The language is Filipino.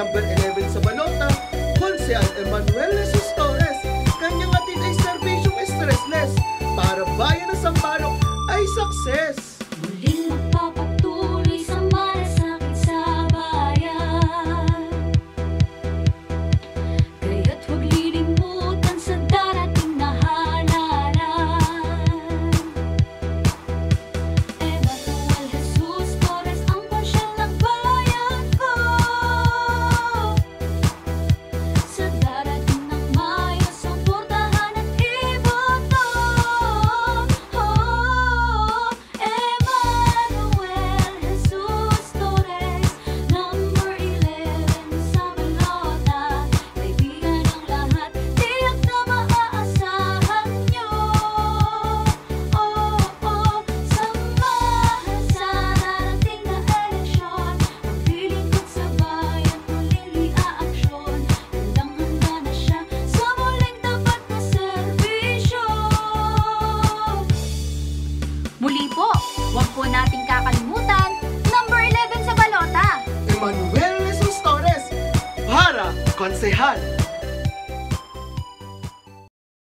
Number 11 sa balota, Konsehal Emmanuel Jesus Torres. Kanyang atid ay serbisyong stressless para bayan ng Sampaloc ay success. Muling magpapatuloy sa malasakit sa bayan, kaya't huwag lilimutan sa darating na halalan. Emmanuel Jesus Torres ang konsyal ng bayan ko, sa darating ng Mayo suportahan at iboto. Emmanuel Jesus Torres, number 11 sa balota, kaibigan ng lahat, tiyak na maaasahan nyo. Samahan sa darating na eleksyon, ang lilingkod sa bayan muling i-aaksyon. Handang-handa na siya sa muling tapat na serbisyo. Muli po, huwag po nating kakalimutan, number 11 sa balota. Emmanuel Jesus Torres para Konsehal.